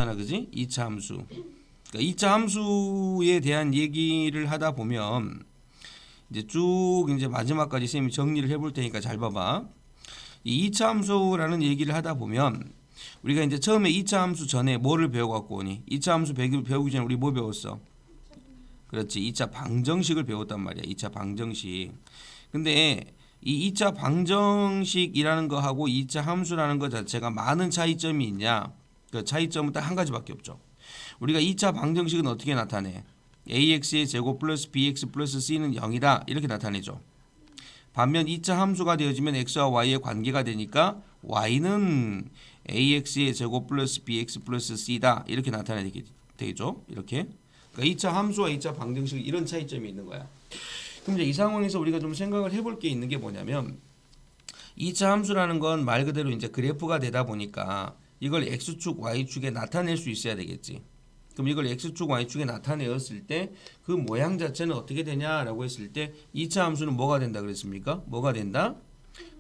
하나 그지? 2차 함수. 그러니까 2차 함수에 대한 얘기를 하다 보면 이제 쭉 이제 마지막까지 쌤이 정리를 해볼 테니까 잘 봐봐. 이 2차 함수라는 얘기를 하다 보면 우리가 이제 처음에 2차 함수 전에 뭐를 배워갖고 오니? 2차 함수 배우기 전에 우리 뭐 배웠어? 그렇지. 2차 방정식을 배웠단 말이야. 2차 방정식. 근데 이 2차 방정식이라는 거하고 2차 함수라는 것 자체가 많은 차이점이 있냐? 그 차이점은 딱 한 가지밖에 없죠. 우리가 2차 방정식은 어떻게 나타내? ax의 제곱 플러스 bx 플러스 c는 0이다 이렇게 나타내죠. 반면 2차 함수가 되어지면 x와 y의 관계가 되니까 y는 ax의 제곱 플러스 bx 플러스 c다 이렇게 나타내게 되죠. 이렇게. 그러니까 2차 함수와 2차 방정식 이런 차이점이 있는 거야. 그럼 이제 이 상황에서 우리가 좀 생각을 해볼 게 있는 게 뭐냐면 2차 함수라는 건 말 그대로 이제 그래프가 되다 보니까 이걸 x축, y축에 나타낼 수 있어야 되겠지. 그럼 이걸 x축, y축에 나타내었을 때 그 모양 자체는 어떻게 되냐라고 했을 때 2차 함수는 뭐가 된다 그랬습니까? 뭐가 된다?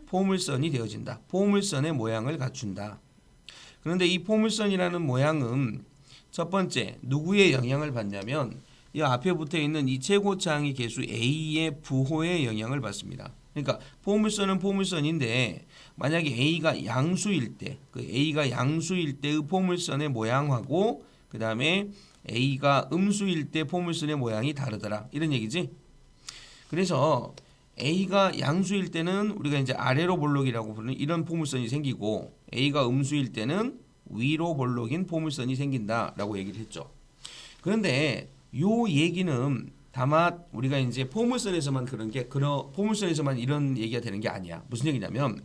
포물선이 되어진다. 포물선의 모양을 갖춘다. 그런데 이 포물선이라는 모양은 첫 번째 누구의 영향을 받냐면 이 앞에 붙어 있는 이 최고차항의 계수 a의 부호의 영향을 받습니다. 그러니까 포물선은 포물선인데 만약에 a가 양수일 때, 그 a가 양수일 때의 포물선의 모양하고 그 다음에 a가 음수일 때 포물선의 모양이 다르더라 이런 얘기지. 그래서 a가 양수일 때는 우리가 이제 아래로 볼록이라고 부르는 이런 포물선이 생기고 a가 음수일 때는 위로 볼록인 포물선이 생긴다라고 얘기를 했죠. 그런데 요 얘기는 다만 우리가 이제 포물선에서만 그런 포물선에서만 이런 얘기가 되는 게 아니야. 무슨 얘기냐면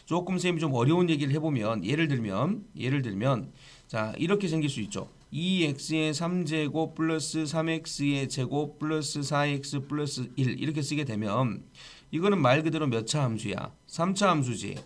조금 쌤이 좀 어려운 얘기를 해보면 예를 들면 자 이렇게 생길 수 있죠. 2x의 3제곱 플러스 3x의 제곱 플러스 4x 플러스 1 이렇게 쓰게 되면 이거는 말 그대로 몇 차 함수야? 3차 함수지.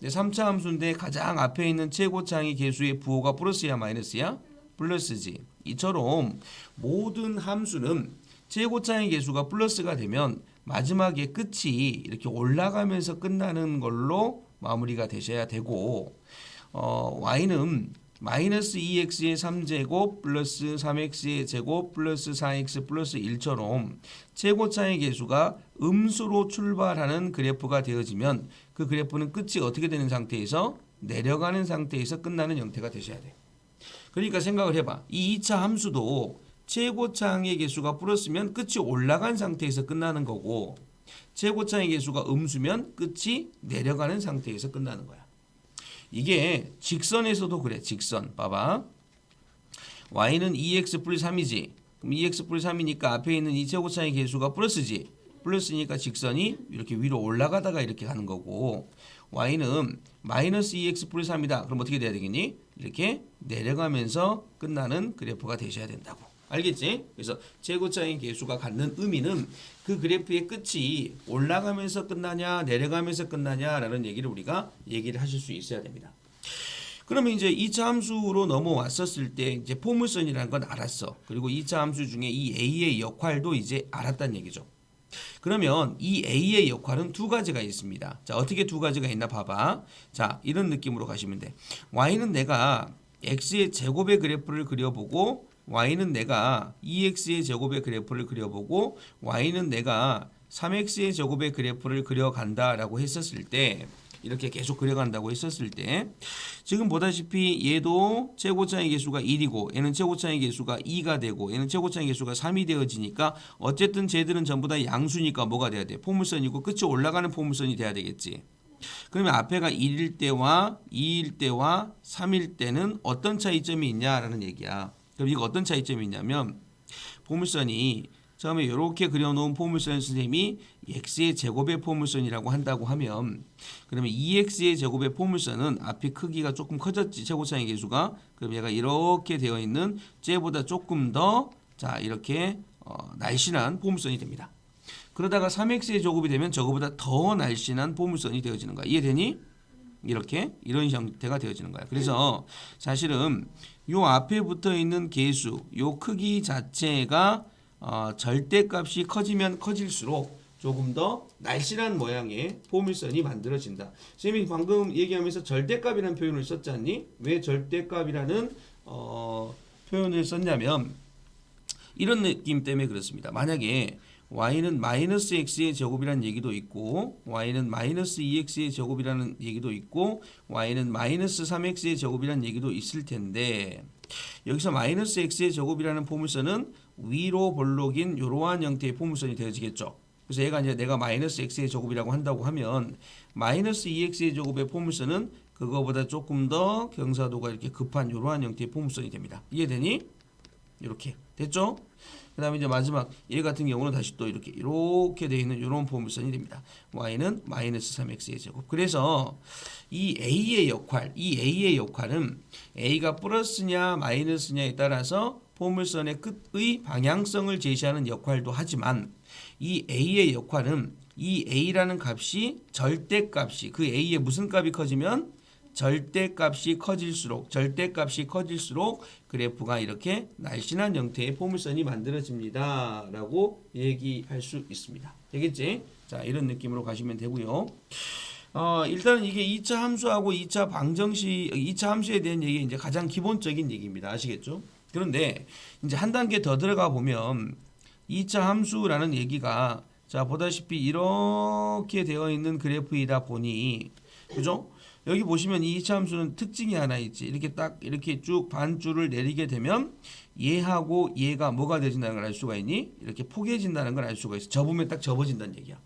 3차 함수인데 가장 앞에 있는 최고차항의 계수의 부호가 플러스야 마이너스야? 플러스지. 이처럼 모든 함수는 최고차항의 계수가 플러스가 되면 마지막에 끝이 이렇게 올라가면서 끝나는 걸로 마무리가 되셔야 되고 y는 마이너스 2x의 3제곱 플러스 3x의 제곱 플러스 4x 플러스 1처럼 최고차의 계수가 음수로 출발하는 그래프가 되어지면 그 그래프는 끝이 어떻게 되는 상태에서 내려가는 상태에서 끝나는 형태가 되셔야 돼. 그러니까 생각을 해봐. 이 2차 함수도 최고차항의 계수가 플러스면 끝이 올라간 상태에서 끝나는 거고 최고차항의 계수가 음수면 끝이 내려가는 상태에서 끝나는 거야. 이게 직선에서도 그래. 직선 봐봐. y는 2x 플러스 3이지. 그럼 2x 플러스 3이니까 앞에 있는 이 최고차의 계수가 플러스지. 플러스니까 직선이 이렇게 위로 올라가다가 이렇게 가는 거고 y는 마이너스 2x 플러스 3이다. 그럼 어떻게 돼야 되겠니? 이렇게 내려가면서 끝나는 그래프가 되셔야 된다고. 알겠지? 그래서 최고차의 계수가 갖는 의미는 그 그래프의 끝이 올라가면서 끝나냐 내려가면서 끝나냐라는 얘기를 우리가 얘기를 하실 수 있어야 됩니다. 그러면 이제 2차 함수로 넘어왔었을 때 이제 포물선이라는 건 알았어. 그리고 2차 함수 중에 이 a의 역할도 이제 알았다는 얘기죠. 그러면 이 a의 역할은 두 가지가 있습니다. 자, 어떻게 두 가지가 있나 봐봐. 자, 이런 느낌으로 가시면 돼. y는 내가 x의 제곱의 그래프를 그려보고 y는 내가 2x의 제곱의 그래프를 그려보고 y는 내가 3x의 제곱의 그래프를 그려간다라고 했었을 때 이렇게 계속 그려간다고 했었을 때 지금 보다시피 얘도 최고차의 계수가 1이고 얘는 최고차의 계수가 2가 되고 얘는 최고차의 계수가 3이 되어지니까 어쨌든 쟤들은 전부 다 양수니까 뭐가 돼야 돼? 포물선이고 끝이 올라가는 포물선이 돼야 되겠지. 그러면 앞에가 1일 때와 2일 때와 3일 때는 어떤 차이점이 있냐라는 얘기야. 그럼 이거 어떤 차이점이 있냐면 포물선이 처음에 이렇게 그려놓은 포물선 선생님이 x의 제곱의 포물선이라고 한다고 하면 그러면 2x의 제곱의 포물선은 앞이 크기가 조금 커졌지 최고차의 계수가. 그럼 얘가 이렇게 되어 있는 쟤보다 조금 더 자 이렇게 날씬한 포물선이 됩니다. 그러다가 3x의 제곱이 되면 저거보다 더 날씬한 포물선이 되어지는 거야. 이해되니? 이렇게 이런 형태가 되어지는 거야. 그래서 사실은 요 앞에 붙어 있는 계수 요 크기 자체가 절대값이 커지면 커질수록 조금 더 날씬한 모양의 포물선이 만들어진다. 쌤이 방금 얘기하면서 절대값이라는 표현을 썼지 않니? 왜 절대값이라는 표현을 썼냐면 이런 느낌 때문에 그렇습니다. 만약에 y는 마이너스 x의 제곱이라는 얘기도 있고 y는 마이너스 2x의 제곱이라는 얘기도 있고 y는 마이너스 3x의 제곱이라는 얘기도 있을 텐데 여기서 마이너스 x의 제곱이라는 포물선은 위로 볼록인 이러한 형태의 포물선이 되어지겠죠. 그래서 얘가 이제 내가 마이너스 x의 제곱이라고 한다고 하면 마이너스 2x의 제곱의 포물선은 그거보다 조금 더 경사도가 이렇게 급한 이러한 형태의 포물선이 됩니다. 이해되니? 이렇게 됐죠? 그 다음에 이제 마지막 얘 같은 경우는 다시 또 이렇게 되어 있는 이런 포물선이 됩니다. y는 마이너스 3x의 제곱. 그래서 이 a의 역할은 a가 플러스냐 마이너스냐에 따라서 포물선의 끝의 방향성을 제시하는 역할도 하지만 이 a의 역할은 이 a라는 값이 절대값이 그 a의 무슨 값이 커지면 절대값이 커질수록 그래프가 이렇게 날씬한 형태의 포물선이 만들어집니다 라고 얘기할 수 있습니다. 되겠지? 자, 이런 느낌으로 가시면 되고요. 일단은 이게 2차 함수하고 2차 방정식 2차 함수에 대한 얘기 이제 가장 기본적인 얘기입니다. 아시겠죠? 그런데 이제 한 단계 더 들어가 보면 2차 함수라는 얘기가 자, 보다시피 이렇게 되어 있는 그래프이다 보니 그죠? 여기 보시면 이 2차 함수는 특징이 하나 있지. 이렇게 딱 이렇게 쭉 반줄을 내리게 되면 얘하고 얘가 뭐가 되진다는 걸 알 수가 있니? 이렇게 포개진다는 걸 알 수가 있어. 접으면 딱 접어진다는 얘기야.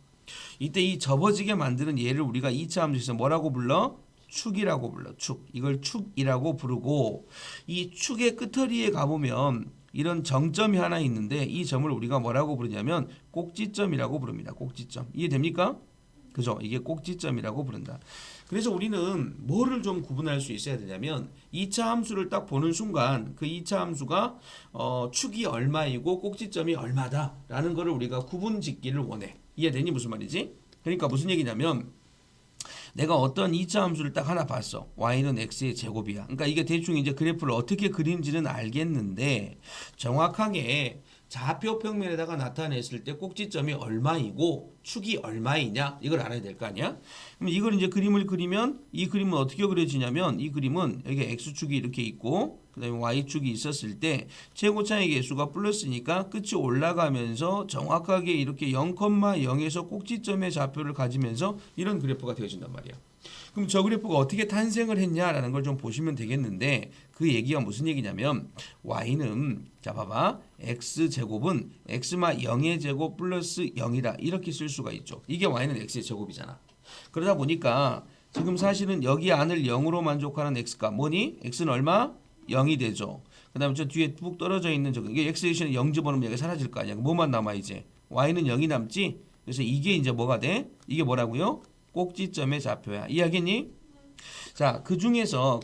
이때 이 접어지게 만드는 얘를 우리가 2차 함수에서 뭐라고 불러? 축이라고 불러. 축. 이걸 축이라고 부르고 이 축의 끝허리에 가보면 이런 정점이 하나 있는데 이 점을 우리가 뭐라고 부르냐면 꼭지점이라고 부릅니다. 꼭지점. 이해됩니까? 그죠? 이게 꼭지점이라고 부른다. 그래서 우리는 뭐를 좀 구분할 수 있어야 되냐면 2차 함수를 딱 보는 순간 그 2차 함수가 축이 얼마이고 꼭지점이 얼마다라는 거를 우리가 구분 짓기를 원해. 이해되니? 무슨 말이지? 그러니까 무슨 얘기냐면 내가 어떤 2차 함수를 딱 하나 봤어. y는 x의 제곱이야. 그러니까 이게 대충 이제 그래프를 어떻게 그리는지는 알겠는데 정확하게 좌표 평면에다가 나타냈을 때 꼭지점이 얼마이고 축이 얼마이냐 이걸 알아야 될 거 아니야? 그럼 이걸 이제 그림을 그리면 이 그림은 어떻게 그려지냐면 이 그림은 여기 x축이 이렇게 있고 그다음에 y축이 있었을 때 최고차의 개수가 플러스니까 끝이 올라가면서 정확하게 이렇게 0,0에서 꼭지점의 좌표를 가지면서 이런 그래프가 되어진단 말이야. 그럼 저 그래프가 어떻게 탄생을 했냐라는 걸 좀 보시면 되겠는데 그 얘기가 무슨 얘기냐면 y는 자 봐봐 x제곱은 x마 0의 제곱 플러스 0이다 이렇게 쓸 수가 있죠. 이게 y는 x의 제곱이잖아. 그러다 보니까 지금 사실은 여기 안을 0으로 만족하는 x가 뭐니? x는 얼마? 0이 되죠. 그 다음에 저 뒤에 뚝 떨어져 있는 저거 이게 x 대신에 0 집어넣으면 얘가 사라질 거 아니야. 뭐만 남아 이제? y는 0이 남지? 그래서 이게 이제 뭐가 돼? 이게 뭐라고요? 꼭지점의 좌표야. 이해하겠니? 자, 그 중에서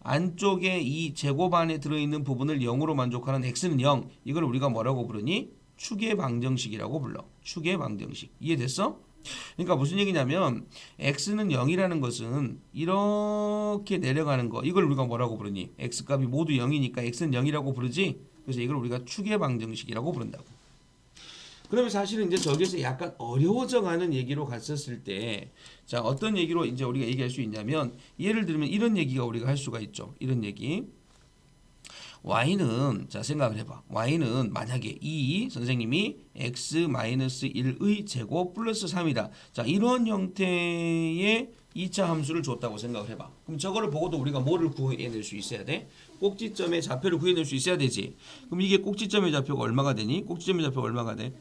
안쪽에 이 제곱 안에 들어있는 부분을 0으로 만족하는 x는 0. 이걸 우리가 뭐라고 부르니? 축의 방정식이라고 불러. 축의 방정식. 이해됐어? 그러니까 무슨 얘기냐면 x는 0이라는 것은 이렇게 내려가는 거. 이걸 우리가 뭐라고 부르니? x값이 모두 0이니까 x는 0이라고 부르지? 그래서 이걸 우리가 축의 방정식이라고 부른다고. 그러면 사실은 이제 저기서 약간 어려워져가는 얘기로 갔었을 때, 자, 어떤 얘기로 이제 우리가 얘기할 수 있냐면, 예를 들면 이런 얘기가 우리가 할 수가 있죠. 이런 얘기. y는, 자, 생각을 해봐. y는 만약에 선생님이 x-1의 제곱 플러스 3이다. 자, 이런 형태의 2차 함수를 줬다고 생각을 해봐. 그럼 저거를 보고도 우리가 뭐를 구해낼 수 있어야 돼? 꼭지점의 좌표를 구해낼 수 있어야 되지. 그럼 이게 꼭지점의 좌표가 얼마가 되니? 꼭지점의 좌표가 얼마가 돼?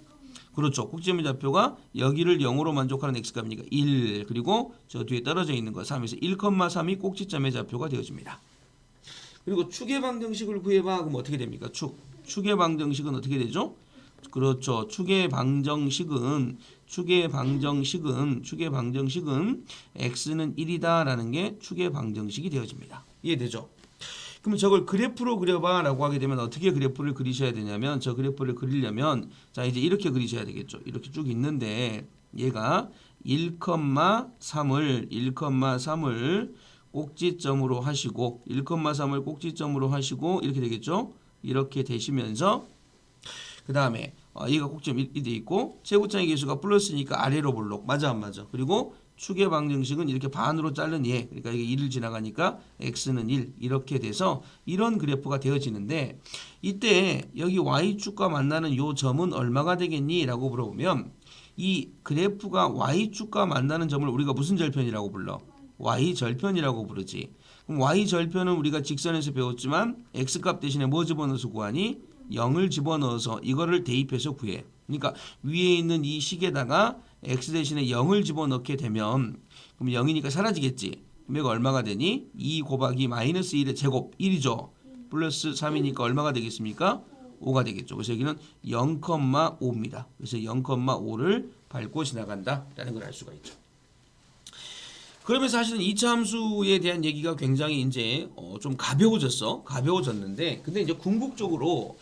그렇죠. 꼭지점의 좌표가 여기를 0으로 만족하는 x값이니까 1 그리고 저 뒤에 떨어져 있는 거 3에서 1,3이 꼭지점의 좌표가 되어집니다. 그리고 축의 방정식을 구해봐. 그럼 어떻게 됩니까? 축의 방정식은 어떻게 되죠? 그렇죠. 축의 방정식은 x는 1이다라는 게 축의 방정식이 되어집니다. 이해되죠? 그럼 저걸 그래프로 그려봐 라고 하게 되면 어떻게 그래프를 그리셔야 되냐면 저 그래프를 그리려면 자 이제 이렇게 그리셔야 되겠죠. 이렇게 쭉 있는데 얘가 1,3을 꼭지점으로 하시고 1,3을 꼭지점으로 하시고 이렇게 되겠죠. 이렇게 되시면서 그 다음에 얘가 꼭지점이 돼 있고 최고차의 개수가 플러스니까 아래로 볼록 맞아 안 맞아. 그리고 축의 방정식은 이렇게 반으로 자른 예. 그러니까 이게 1을 지나가니까 x는 1 이렇게 돼서 이런 그래프가 되어지는데 이때 여기 y축과 만나는 요 점은 얼마가 되겠니? 라고 물어보면 이 그래프가 y축과 만나는 점을 우리가 무슨 절편이라고 불러? y절편이라고 부르지. 그럼 y절편은 우리가 직선에서 배웠지만 x값 대신에 뭐 집어넣어서 구하니? 0을 집어넣어서 이거를 대입해서 구해. 그러니까 위에 있는 이 식에다가 x 대신에 0을 집어넣게 되면 그럼 0이니까 사라지겠지. 그럼 이거 얼마가 되니? 2 곱하기 마이너스 1의 제곱 1이죠. 플러스 3이니까 얼마가 되겠습니까? 5가 되겠죠. 그래서 여기는 0,5입니다. 그래서 0,5를 밟고 지나간다라는 걸 알 수가 있죠. 그러면 사실은 2차 함수에 대한 얘기가 굉장히 이제 좀 가벼워졌는데 근데 이제 궁극적으로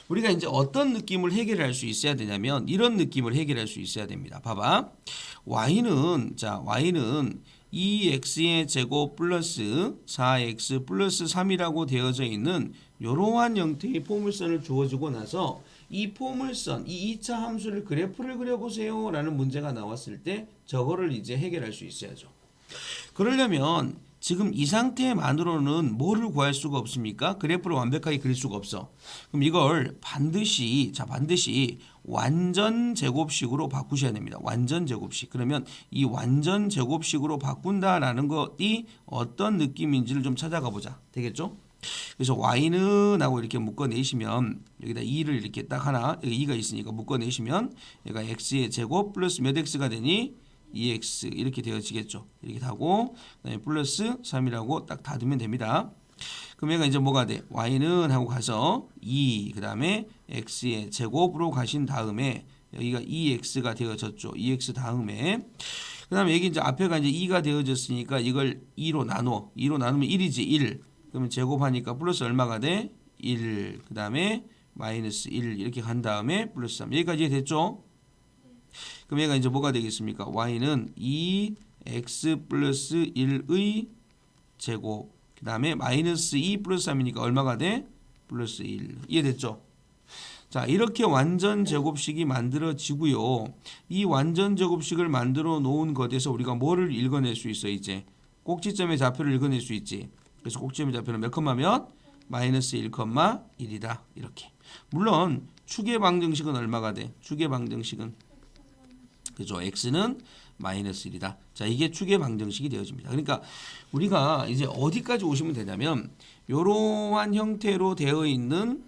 우리가 이제 어떤 느낌을 해결할 수 있어야 되냐면 이런 느낌을 해결할 수 있어야 됩니다. 봐봐. y는 2x의 제곱 플러스 4x 플러스 3이라고 되어져 있는 이러한 형태의 포물선을 주어주고 나서 이 포물선, 이 2차 함수를 그래프를 그려보세요 라는 문제가 나왔을 때 저거를 이제 해결할 수 있어야죠. 그러려면 지금 이 상태만으로는 뭐를 구할 수가 없습니까? 그래프를 완벽하게 그릴 수가 없어. 그럼 이걸 반드시 완전 제곱식으로 바꾸셔야 됩니다. 완전 제곱식. 그러면 이 완전 제곱식으로 바꾼다라는 것이 어떤 느낌인지를 좀 찾아가 보자. 되겠죠? 그래서 y는 하고 이렇게 묶어내시면 여기다 2를 이렇게 딱 하나 여기 2가 있으니까 묶어내시면 얘가 x의 제곱 플러스 몇 x가 되니? 2x 이렇게 되어지겠죠. 이렇게 하고 그다음에 플러스 3이라고 딱 닫으면 됩니다. 그럼 얘가 이제 뭐가 돼? y는 하고 가서 2 그다음에 x의 제곱으로 가신 다음에 여기가 2x가 되어졌죠. 2x 다음에 그다음에 여기 이제 앞에가 이제 2가 되어졌으니까 이걸 2로 나누면 1이지 1. 그러면 제곱하니까 플러스 얼마가 돼? 1. 그다음에 마이너스 1 이렇게 간 다음에 플러스 3. 여기까지 됐죠? 그럼 얘가 이제 뭐가 되겠습니까? y는 2x 플러스 1의 제곱 그 다음에 마이너스 2 플러스 3이니까 얼마가 돼? 플러스 1. 이해됐죠? 자 이렇게 완전 제곱식이 만들어지고요. 이 완전 제곱식을 만들어 놓은 것에서 우리가 뭐를 읽어낼 수 있어 이제? 꼭지점의 좌표를 읽어낼 수 있지. 그래서 꼭지점의 좌표는 몇 컴마 몇? 마이너스 1,1이다. 이렇게. 물론 축의 방정식은 얼마가 돼? 축의 방정식은 그죠? x는 마이너스 1이다. 자, 이게 축의 방정식이 되어집니다. 그러니까 우리가 이제 어디까지 오시면 되냐면 이러한 형태로 되어 있는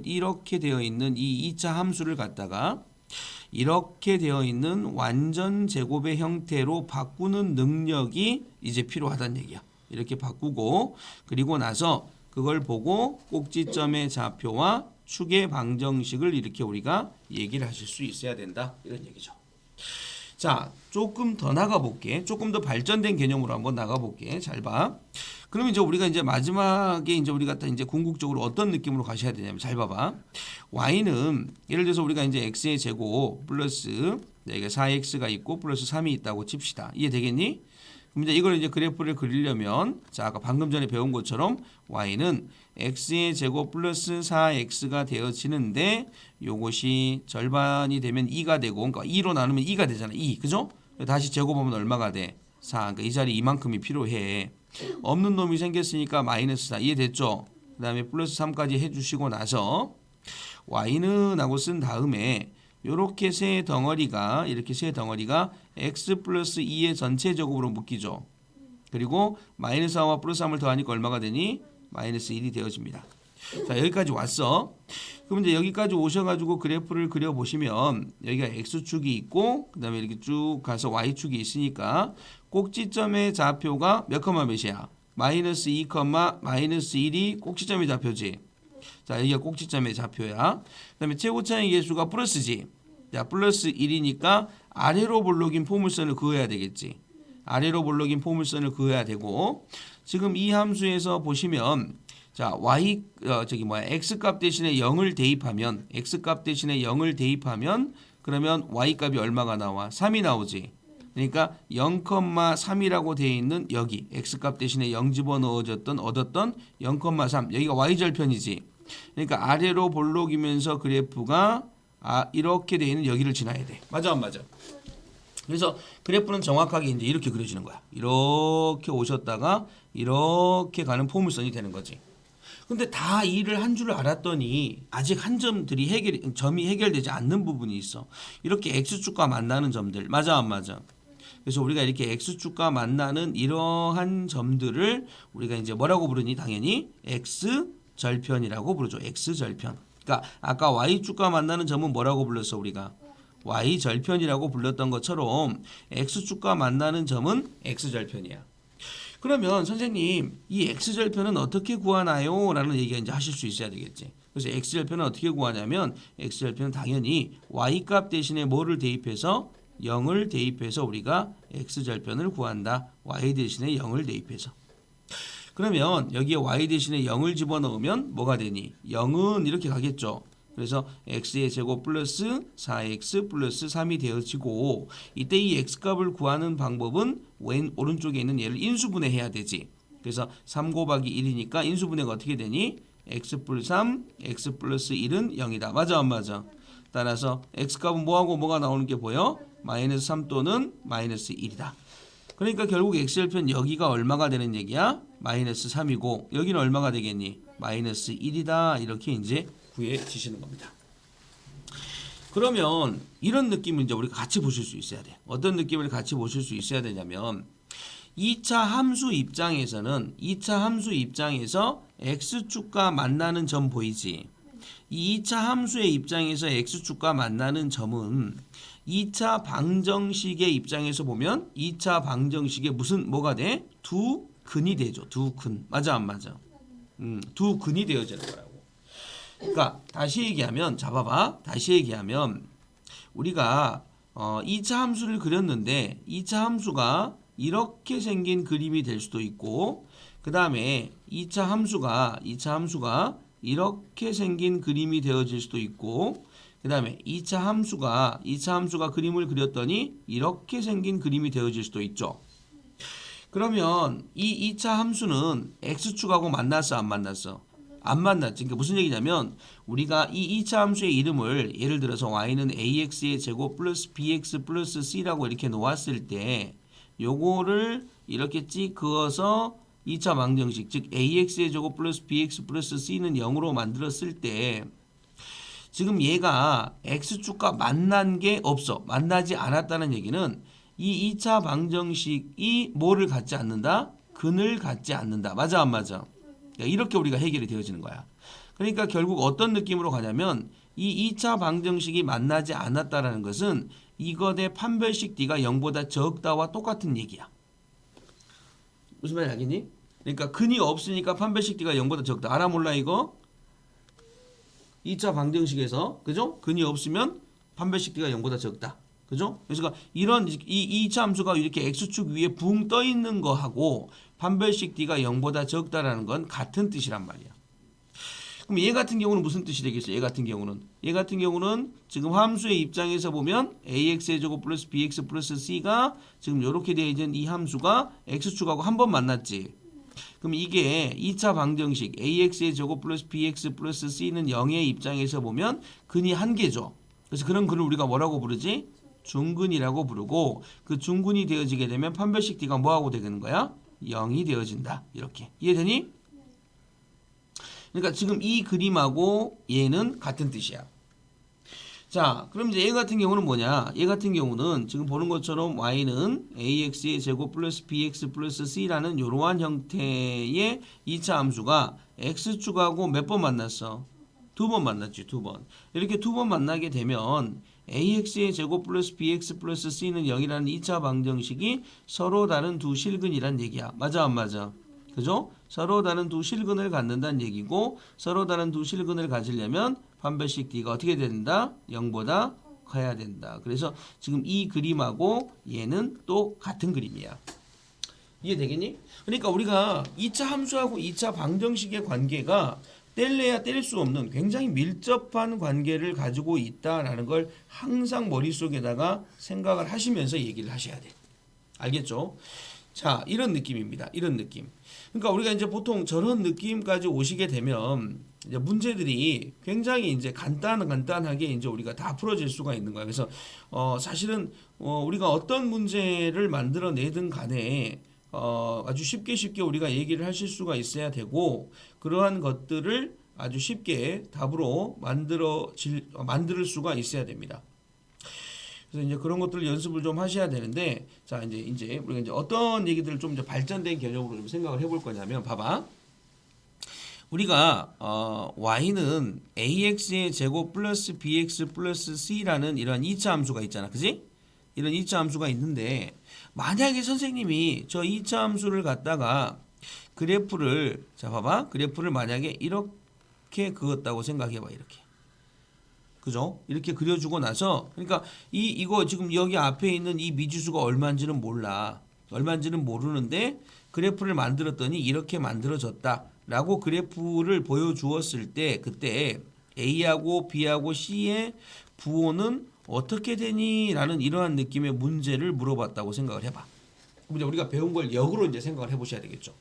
이렇게 되어 있는 이 2차 함수를 갖다가 이렇게 되어 있는 완전 제곱의 형태로 바꾸는 능력이 이제 필요하다는 얘기야. 이렇게 바꾸고 그리고 나서 그걸 보고 꼭지점의 좌표와 축의 방정식을 이렇게 우리가 얘기를 하실 수 있어야 된다. 이런 얘기죠. 자, 조금 더 나가볼게. 조금 더 발전된 개념으로 한번 나가볼게. 잘 봐. 그럼 이제 우리가 이제 마지막에 이제 우리가 이제 궁극적으로 어떤 느낌으로 가셔야 되냐면 잘 봐봐. y는 예를 들어서 우리가 이제 x의 제곱 플러스 여기가 4x가 있고 플러스 3이 있다고 칩시다. 이해되겠니? 그럼 이제 이걸 이제 그래프를 그리려면 자 아까 방금 전에 배운 것처럼 y는 x의 제곱 플러스 4x가 되어지는데 요것이 절반이 되면 2가 되고 그러니까 2로 나누면 2가 되잖아. 2 그죠? 다시 제곱하면 얼마가 돼? 4. 그러니까 이 자리 이만큼이 필요해. 없는 놈이 생겼으니까 마이너스 4 이해됐죠? 그 다음에 플러스 3까지 해주시고 나서 y는 하고 쓴 다음에 요렇게 세 덩어리가 x 플러스 2의 전체 제곱으로 묶이죠. 그리고 마이너스 4와 플러스 3을 더하니까 얼마가 되니? 마이너스 1이 되어집니다. 자 여기까지 왔어. 그럼 이제 여기까지 오셔가지고 그래프를 그려보시면 여기가 x축이 있고 그 다음에 이렇게 쭉 가서 y축이 있으니까 꼭지점의 좌표가 몇 컴마 몇이야? 마이너스 2 컴마 마이너스 1이 꼭지점의 좌표지. 자 여기가 꼭지점의 좌표야. 그 다음에 최고차의 계수가 플러스지. 자 플러스 1이니까 아래로 볼록인 포물선을 그어야 되겠지. 아래로 볼록인 포물선을 그어야 되고 지금 이 함수에서 보시면 자 x 값 대신에 0을 대입하면 그러면 y 값이 얼마가 나와? 3이 나오지. 그러니까 0,3이라고 되어 있는 여기 x 값 대신에 0 집어넣어졌던 얻었던 0,3 여기가 y절편이지. 그러니까 아래로 볼록이면서 그래프가 이렇게 되어 있는 여기를 지나야 돼. 맞아 안 맞아? 그래서 그래프는 정확하게 이제 이렇게 그려지는 거야. 이렇게 오셨다가 이렇게 가는 포물선이 되는 거지. 근데 다 이를 한 줄 알았더니 아직 한 점이 해결되지 않는 부분이 있어. 이렇게 x축과 만나는 점들. 맞아 안 맞아? 그래서 우리가 이렇게 x축과 만나는 이러한 점들을 우리가 이제 뭐라고 부르니? 당연히 x절편이라고 부르죠. x절편. 그러니까 아까 y축과 만나는 점은 뭐라고 불렀어 우리가? y절편이라고 불렀던 것처럼 x축과 만나는 점은 x절편이야. 그러면 선생님 이 x절편은 어떻게 구하나요? 라는 얘기가 이제 하실 수 있어야 되겠지. 그래서 x절편은 어떻게 구하냐면 x절편은 당연히 y값 대신에 뭐를 대입해서 0을 대입해서 우리가 x절편을 구한다. y 대신에 0을 대입해서. 그러면 여기에 y 대신에 0을 집어넣으면 뭐가 되니? 0은 이렇게 가겠죠. 그래서 x의 제곱 플러스 4x 플러스 3이 되어지고 이때 이 x값을 구하는 방법은 왼 오른쪽에 있는 얘를 인수분해해야 되지. 그래서 3 곱하기 1이니까 인수분해가 어떻게 되니? x 플러스 3, x 플러스 1은 0이다. 맞아 안 맞아? 따라서 x값은 뭐하고 뭐가 나오는 게 보여? 마이너스 3 또는 마이너스 1이다. 그러니까 결국 x절편 여기가 얼마가 되는 얘기야? 마이너스 3이고 여기는 얼마가 되겠니? 마이너스 1이다. 이렇게 이제 구해지시는 겁니다. 그러면 이런 느낌을 이제 우리가 같이 보실 수 있어야 돼. 어떤 느낌을 같이 보실 수 있어야 되냐면 2차 함수 입장에서는 2차 함수 입장에서 x축과 만나는 점 보이지? 이 2차 함수의 입장에서 x축과 만나는 점은 2차 방정식의 입장에서 보면 2차 방정식에 무슨 뭐가 돼? 두 근이 되죠. 두 근. 맞아 안 맞아? 두 근이 되어지는 거라고. 그러니까 다시 얘기하면 잡아봐. 다시 얘기하면 우리가 2차 함수를 그렸는데 2차 함수가 이렇게 생긴 그림이 될 수도 있고 그 다음에 2차 함수가 이렇게 생긴 그림이 되어질 수도 있고 그 다음에 2차 함수가 그림을 그렸더니 이렇게 생긴 그림이 되어질 수도 있죠. 그러면 이 2차 함수는 x축하고 만났어 안 만났어? 안 만났지. 그러니까 무슨 얘기냐면 우리가 이 2차 함수의 이름을 예를 들어서 y는 ax의 제곱 플러스 bx 플러스 c라고 이렇게 놓았을 때 요거를 이렇게 찍 그어서 2차 방정식 즉 ax의 제곱 플러스 bx 플러스 c는 0으로 만들었을 때 지금 얘가 x축과 만난 게 없어. 만나지 않았다는 얘기는 이 2차 방정식이 뭐를 갖지 않는다? 근을 갖지 않는다. 맞아 안 맞아? 이렇게 우리가 해결이 되어지는 거야. 그러니까 결국 어떤 느낌으로 가냐면 이 2차 방정식이 만나지 않았다라는 것은 이것의 판별식 D가 0보다 적다와 똑같은 얘기야. 무슨 말인지 알겠니? 그러니까 근이 없으니까 판별식 D가 0보다 적다. 알아 몰라 이거? 2차 방정식에서 그죠? 근이 없으면 판별식 D가 0보다 적다. 그죠? 그래서 이런 이 2차 함수가 이렇게 x축 위에 붕 떠 있는 거하고 판별식 D가 0보다 적다라는 건 같은 뜻이란 말이야. 그럼 얘 같은 경우는 무슨 뜻이 되겠어? 얘 같은 경우는 지금 함수의 입장에서 보면 ax의 제곱 플러스 bx 플러스 c가 지금 이렇게 되어 있는 이 함수가 x축하고 한 번 만났지. 그럼 이게 2차 방정식 ax의 제곱 플러스 bx 플러스 c는 0의 입장에서 보면 근이 한 개죠. 그래서 그런 근을 우리가 뭐라고 부르지? 중근이라고 부르고 그 중근이 되어지게 되면 판별식 D가 뭐하고 되는 거야? 0이 되어진다. 이렇게. 이해되니? 그러니까 지금 이 그림하고 얘는 같은 뜻이야. 자, 그럼 이제 얘 같은 경우는 뭐냐? 얘 같은 경우는 지금 보는 것처럼 y는 ax의 제곱 플러스 bx 플러스 c라는 이러한 형태의 2차 함수가 x축하고 몇 번 만났어? 두 번 만났지, 두 번. 이렇게 두 번 만나게 되면 ax의 제곱 플러스 bx 플러스 c는 0이라는 2차 방정식이 서로 다른 두 실근이란 얘기야. 맞아 안 맞아? 그죠? 서로 다른 두 실근을 갖는다는 얘기고 서로 다른 두 실근을 가지려면 판별식 D가 어떻게 된다? 0보다 커야 된다. 그래서 지금 이 그림하고 얘는 또 같은 그림이야. 이해되겠니? 그러니까 우리가 2차 함수하고 2차 방정식의 관계가 뗄래야 뗄 수 없는 굉장히 밀접한 관계를 가지고 있다라는 걸 항상 머릿속에다가 생각을 하시면서 얘기를 하셔야 돼. 알겠죠? 자, 이런 느낌입니다. 이런 느낌. 그러니까 우리가 이제 보통 저런 느낌까지 오시게 되면 이제 문제들이 굉장히 이제 간단하게 이제 우리가 다 풀어질 수가 있는 거야. 그래서 사실은 우리가 어떤 문제를 만들어내든 간에 아주 쉽게 우리가 얘기를 하실 수가 있어야 되고 그러한 것들을 아주 쉽게 답으로 만들 수가 있어야 됩니다. 그래서 이제 그런 것들을 연습을 좀 하셔야 되는데 자 이제 우리가 이제 어떤 얘기들을 좀 이제 발전된 개념으로 좀 생각을 해볼 거냐면 봐봐. 우리가 y는 ax의 제곱 플러스 bx 플러스 c라는 이런 2차 함수가 있잖아. 그지? 이런 2차 함수가 있는데 만약에 선생님이 저 2차 함수를 갖다가 그래프를 자 봐봐. 그래프를 만약에 이렇게 그었다고 생각해 봐. 이렇게. 그죠? 이렇게 그려주고 나서 그러니까 이거 지금 여기 앞에 있는 이 미지수가 얼마인지는 몰라. 얼마인지는 모르는데 그래프를 만들었더니 이렇게 만들어졌다라고 그래프를 보여주었을 때 그때 A하고 B하고 C의 부호는 어떻게 되니? 라는 이러한 느낌의 문제를 물어봤다고 생각을 해봐. 우리가 배운 걸 역으로 이제 생각을 해보셔야 되겠죠.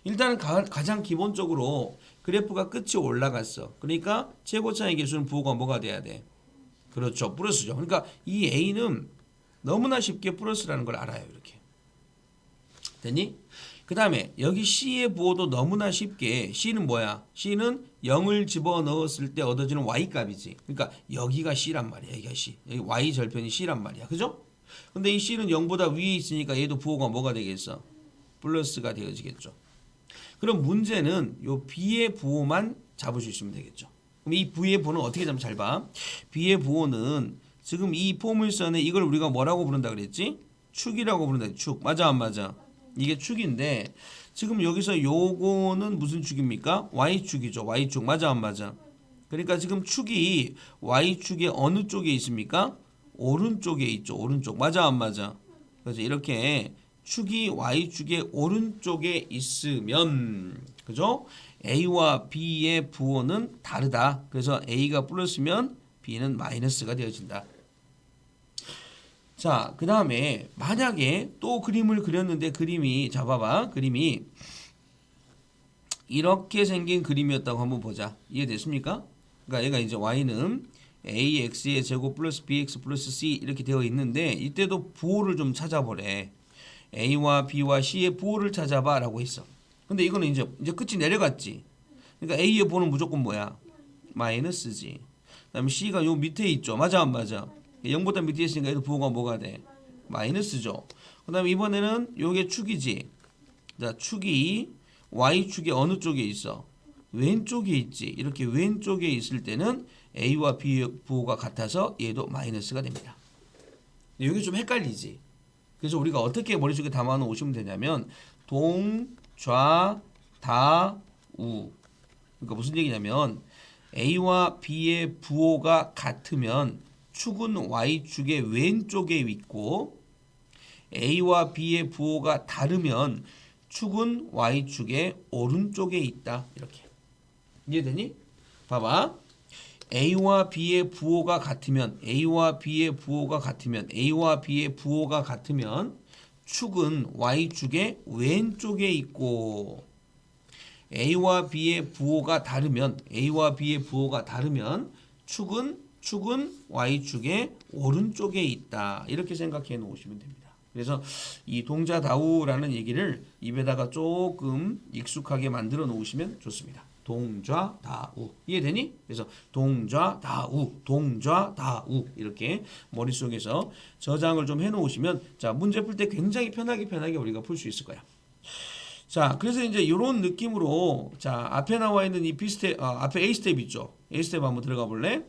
일단은 가장 기본적으로 그래프가 끝이 올라갔어. 그러니까 최고차의 개수는 부호가 뭐가 돼야 돼? 그렇죠. 플러스죠. 그러니까 이 A는 너무나 쉽게 플러스라는 걸 알아요. 이렇게. 됐니? 그 다음에 여기 C의 부호도 너무나 쉽게 C는 뭐야? C는 0을 집어넣었을 때 얻어지는 Y값이지. 그러니까 여기가 C란 말이야. 여기가 C. 여기 Y 절편이 C란 말이야. 그죠? 근데 이 C는 0보다 위에 있으니까 얘도 부호가 뭐가 되겠어? 플러스가 되어지겠죠. 그럼 문제는 요 B의 부호만 잡을 수 있으면 되겠죠. 그럼 이 B의 부호는 어떻게 잡으면 잘 봐. B의 부호는 지금 이 포물선에 이걸 우리가 뭐라고 부른다 그랬지? 축이라고 부른다. 축. 맞아 안 맞아? 이게 축인데 지금 여기서 요거는 무슨 축입니까? Y축이죠. Y축. 맞아 안 맞아? 그러니까 지금 축이 Y축의 어느 쪽에 있습니까? 오른쪽에 있죠. 오른쪽. 맞아 안 맞아? 그래서 이렇게 축이 Y축의 오른쪽에 있으면 그죠? A와 B의 부호는 다르다. 그래서 A가 플러스면 B는 마이너스가 되어진다. 자, 그 다음에 만약에 또 그림을 그렸는데 그림이 잡아봐. 그림이 이렇게 생긴 그림이었다고 한번 보자. 이해됐습니까? 그러니까 얘가 이제 Y는 AX의 제곱 플러스 BX 플러스 C 이렇게 되어 있는데 이때도 부호를 좀 찾아보래. A와 B와 C의 부호를 찾아봐 라고 했어. 근데 이거는 이제 끝이 내려갔지. 그러니까 A의 부호는 무조건 뭐야? 마이너스지. 그 다음에 C가 요 밑에 있죠. 맞아 안 맞아? 0보다 밑에 있으니까 얘도 부호가 뭐가 돼? 마이너스죠. 그 다음에 이번에는 요게 축이지. 자, 축이 Y축의 어느 쪽에 있어? 왼쪽에 있지. 이렇게 왼쪽에 있을 때는 A와 B의 부호가 같아서 얘도 마이너스가 됩니다. 여기 좀 헷갈리지. 그래서 우리가 어떻게 머릿속에 담아 놓으시면 되냐면 동, 좌, 다, 우. 그러니까 무슨 얘기냐면 A와 B의 부호가 같으면 축은 Y축의 왼쪽에 있고 A와 B의 부호가 다르면 축은 Y축의 오른쪽에 있다. 이렇게. 이해되니? 봐봐. A와 B의 부호가 같으면 A와 B의 부호가 같으면 축은 Y축의 왼쪽에 있고 A와 B의 부호가 다르면 축은 Y축의 오른쪽에 있다. 이렇게 생각해 놓으시면 됩니다. 그래서 이 동좌다우라는 얘기를 입에다가 조금 익숙하게 만들어 놓으시면 좋습니다. 동좌다우. 이해되니? 그래서 동좌다우 이렇게 머릿속에서 저장을 좀 해놓으시면 자 문제 풀 때 굉장히 편하게 우리가 풀 수 있을 거야. 자 그래서 이제 이런 느낌으로 자 앞에 나와 있는 이 앞에 A 스텝 있죠? A 스텝 한번 들어가 볼래?